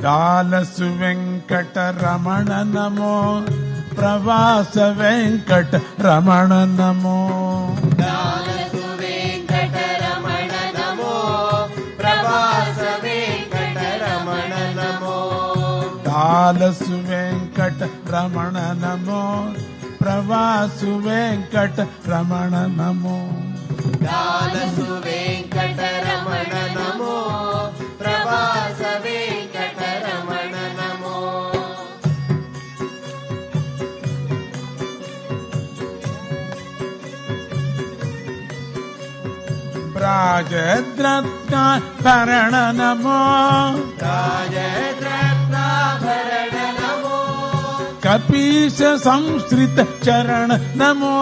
డాలసు వెంకటరమణ నమో, ప్రవాస వెంకట రమణ నమో. డాలసు వెంకటరమణ నమో, ప్రవాస వెంకటరమణ నమో. డాలసు వెంకటరమణ నమో, ప్రవాసు వెంకట రమణ నమో. డాలసు వెంకటరమణ నమో, ప్రవాస వెంకటరమణ నమో. రాజరత్నాభరణ నమో, రాజరత్నాభరణ నమో. కపీశ సంశ్రిత చరణ నమో,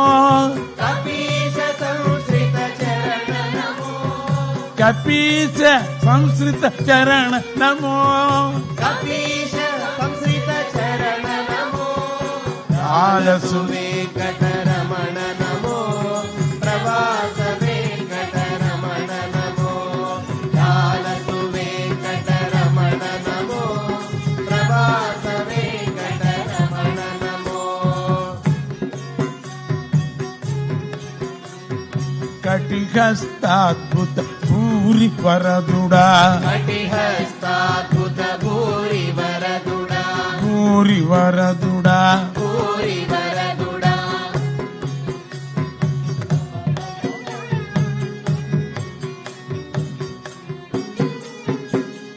కపీశ సంశ్రిత చరణ నమో. కపీశ సంశ్రిత చరణ నమో. కపీశ సంశ్రిత చరణ నమో. డాలసు వెంకటరమణ నమో, ప్రవాస వెంకటరమణ నమో. డాలసు వెంకటరమణ నమో, ప్రవాస వెంకటరమణ నమో. కటిహస్తాద్భుత భూరి వరదుడా, కటిహస్తాద్భుత భూరి వరదుడా, భూరి వరదుడా. భూరి వరదుడా.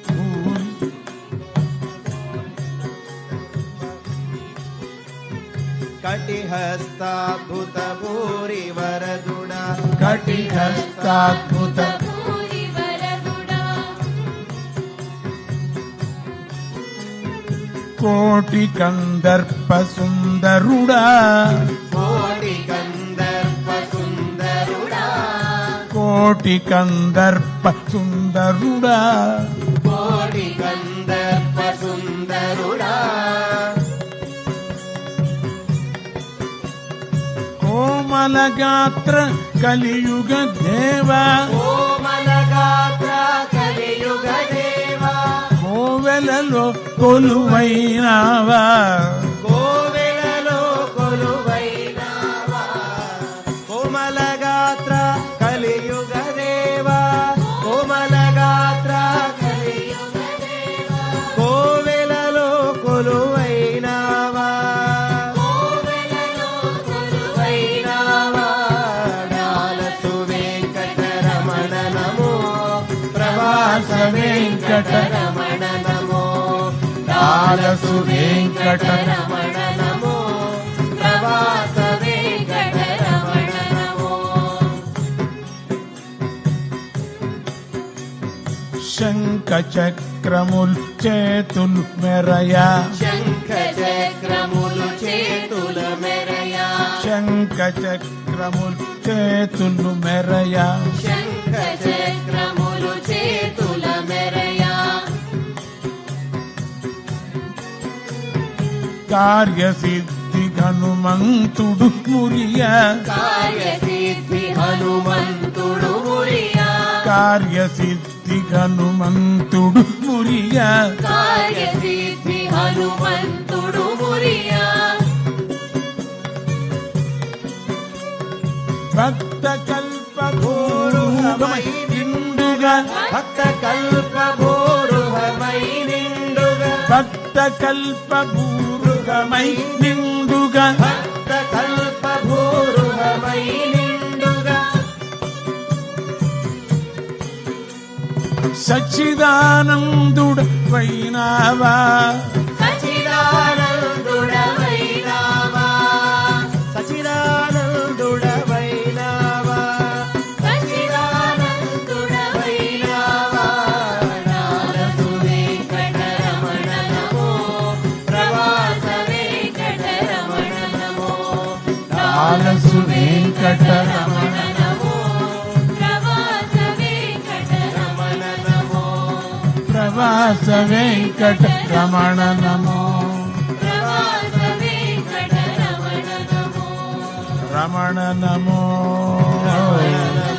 భూరి కటిహస్తాద్భుత భూరి వరదుడా, కటిహస్తాద్భుత భూరి వరదుడా. కోటి కందర్ప సుందరుడా, కోటి గంధర్వ సుందరుడా, కోటి కందర్ప సుందరుడా. కోటి గంధర్వ సుందరుడా. కోమల గాత్ర కలియుగ దేవా, కోమలగాత్ర కలియుగ దేవా. కోవెలలో కొలువైనావా, కోవెలలో కొలువైనావా. కోమలగాత్ర కలియుగ దేవా. కోమలగాత్ర కలియుగ దేవా. కోవెలలో కొలువైనావా. కోవెలలో వైనావా. డాలసు వెంకటరమణ నమో, ప్రవాస వెంకటరమణ నమో. డాలసు వెంకటరమణ రమణ నమో, ప్రవాస వెంకటరమణ నమో. శంఖ చక్రముల్ చేతులు మెరయా, శంఖ చక్రములు చేతుల మెరయా. శంఖ చక్రముల్ చేతులు మెరయా. శంఖ చక్రములు చేతుల మెరయా. కార్యసిద్ధి హనుమంతుడు మురియా, కార్యసిద్ధి హనుమంతుడు మురియా. కార్యసిద్ధి హనుమంతుడు మురియా. కార్యసిద్ధి హనుమంతుడు మురియా. భక్త కల్ప భూరుహమై నిండుగా, భక్త కల్ప భూరుహమై నిండుగా. భక్త కల్ప భూరుహమై నిండుగా. భక్త కల్ప భూరుహమై నిండుగా. సచ్చిదానందుడవైనావా, సచిదానందుడవైనావా. సచిదానందుడవైనావా. సచిదానందుడవైనావా. డాలసు వెంకటరమణ నమో, ప్రవాస వెంకటరమణ నమో. డాలసు వెంకటరమణ నమో, ప్రవాస వెంకటరమణ నమో. ప్రవాస వెంకటరమణ నమో. ప్రవాస వెంకటరమణ నమో. రమణ నమో. రమణ నమో.